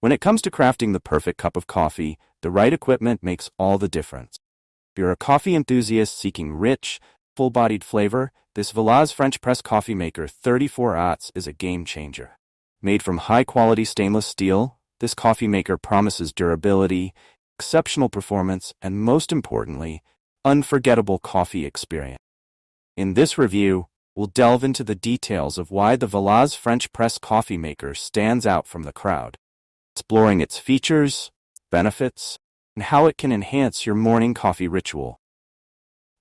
When it comes to crafting the perfect cup of coffee, the right equipment makes all the difference. If you're a coffee enthusiast seeking rich, full-bodied flavor, this Velaze French press coffee maker 34 Aughts is a game changer. Made from high-quality stainless steel, this coffee maker promises durability, exceptional performance, and most importantly, unforgettable coffee experience. In this review, we'll delve into the details of why the Velaze French press coffee maker stands out from the crowd, exploring its features, benefits, and how it can enhance your morning coffee ritual.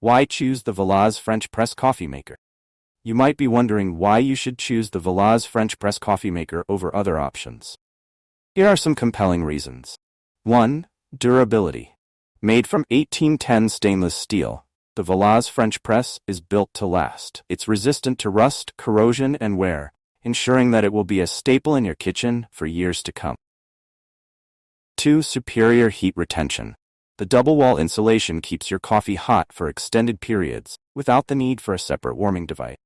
Why choose the Velaze French press coffee maker? You might be wondering why you should choose the Velaze French press coffee maker over other options. Here are some compelling reasons. 1. Durability. Made from 1810 stainless steel, the Velaze French press is built to last. It's resistant to rust, corrosion, and wear, ensuring that it will be a staple in your kitchen for years to come. 2. Superior heat retention. The double-wall insulation keeps your coffee hot for extended periods, without the need for a separate warming device.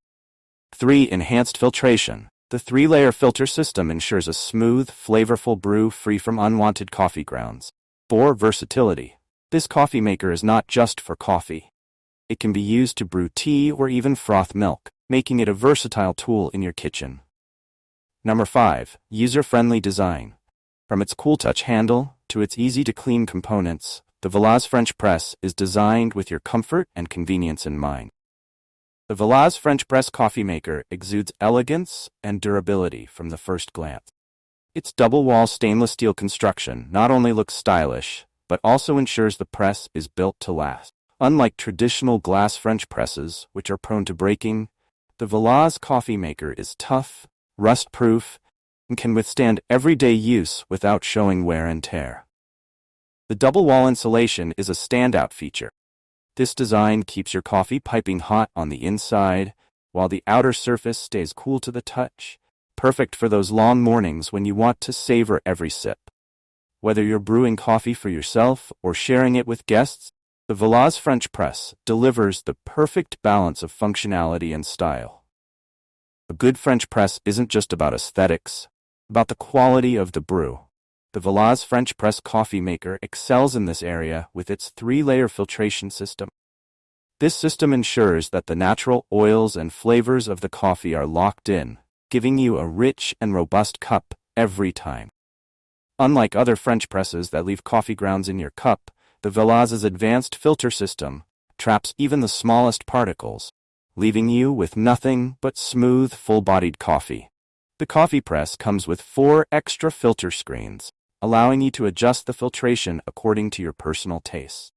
3. Enhanced filtration. The 3-layer filter system ensures a smooth, flavorful brew free from unwanted coffee grounds. 4. Versatility. This coffee maker is not just for coffee. It can be used to brew tea or even froth milk, making it a versatile tool in your kitchen. Number 5. User-friendly design. From its cool touch handle to its easy-to-clean components, the Velaze French press is designed with your comfort and convenience in mind. The Velaze French press coffee maker exudes elegance and durability from the first glance. Its double-wall stainless steel construction not only looks stylish, but also ensures the press is built to last. Unlike traditional glass French presses, which are prone to breaking, the Velaze coffee maker is tough, rust-proof, and can withstand everyday use without showing wear and tear. The double-wall insulation is a standout feature. This design keeps your coffee piping hot on the inside, while the outer surface stays cool to the touch, perfect for those long mornings when you want to savor every sip. Whether you're brewing coffee for yourself or sharing it with guests, the Velaze French press delivers the perfect balance of functionality and style. A good French press isn't just about aesthetics, about the quality of the brew. The Velaze French press coffee maker excels in this area with its 3-layer filtration system. This system ensures that the natural oils and flavors of the coffee are locked in, giving you a rich and robust cup every time. Unlike other French presses that leave coffee grounds in your cup, the Velaze's advanced filter system traps even the smallest particles, leaving you with nothing but smooth, full-bodied coffee. The coffee press comes with 4 extra filter screens, allowing you to adjust the filtration according to your personal tastes.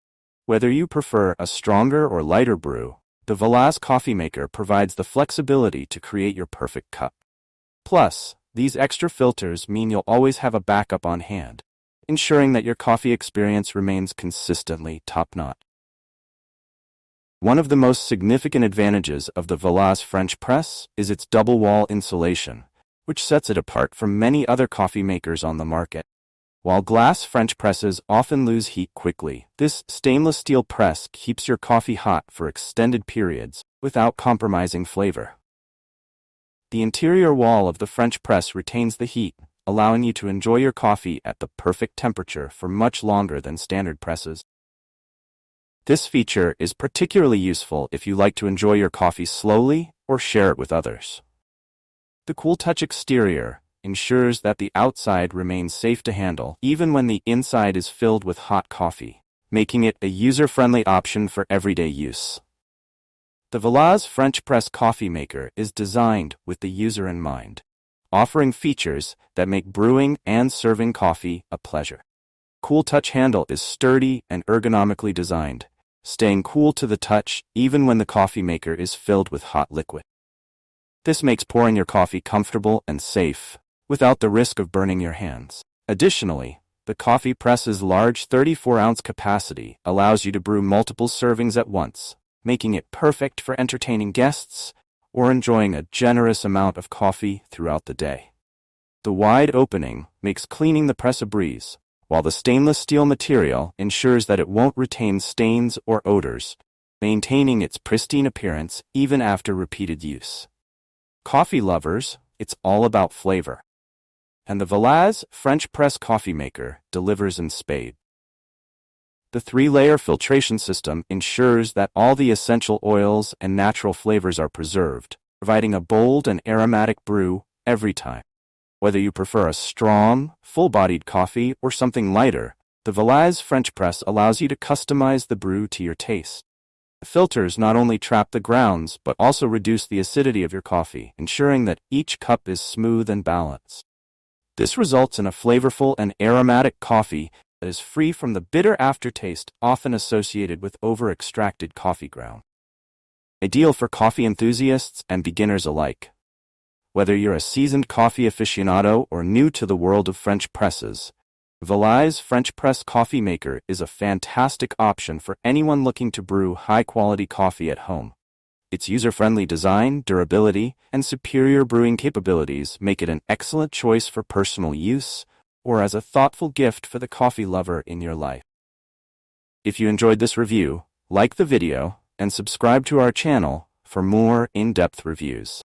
Whether you prefer a stronger or lighter brew, the Velaze coffee maker provides the flexibility to create your perfect cup. Plus, these extra filters mean you'll always have a backup on hand, ensuring that your coffee experience remains consistently top-notch. One of the most significant advantages of the Velaze French press is its double-wall insulation, which sets it apart from many other coffee makers on the market. While glass French presses often lose heat quickly, this stainless steel press keeps your coffee hot for extended periods without compromising flavor. The interior wall of the French press retains the heat, allowing you to enjoy your coffee at the perfect temperature for much longer than standard presses. This feature is particularly useful if you like to enjoy your coffee slowly or share it with others. The cool touch exterior ensures that the outside remains safe to handle even when the inside is filled with hot coffee, making it a user-friendly option for everyday use. The Velaze French press coffee maker is designed with the user in mind, offering features that make brewing and serving coffee a pleasure. Cool touch handle is sturdy and ergonomically designed, staying cool to the touch even when the coffee maker is filled with hot liquid. This makes pouring your coffee comfortable and safe, without the risk of burning your hands. Additionally, the coffee press's large 34-ounce capacity allows you to brew multiple servings at once, making it perfect for entertaining guests or enjoying a generous amount of coffee throughout the day. The wide opening makes cleaning the press a breeze, while the stainless steel material ensures that it won't retain stains or odors, maintaining its pristine appearance even after repeated use. Coffee lovers, it's all about flavor. and the Velaze French press coffee maker delivers in spades. The 3-layer filtration system ensures that all the essential oils and natural flavors are preserved, providing a bold and aromatic brew every time. Whether you prefer a strong, full-bodied coffee or something lighter, the Velaze French press allows you to customize the brew to your taste. The filters not only trap the grounds, but also reduce the acidity of your coffee, ensuring that each cup is smooth and balanced. This results in a flavorful and aromatic coffee that is free from the bitter aftertaste often associated with over-extracted coffee ground. Ideal for coffee enthusiasts and beginners alike. Whether you're a seasoned coffee aficionado or new to the world of French presses, Velaze French press coffee maker is a fantastic option for anyone looking to brew high-quality coffee at home. Its user-friendly design, durability, and superior brewing capabilities make it an excellent choice for personal use or as a thoughtful gift for the coffee lover in your life. If you enjoyed this review, like the video and subscribe to our channel for more in-depth reviews.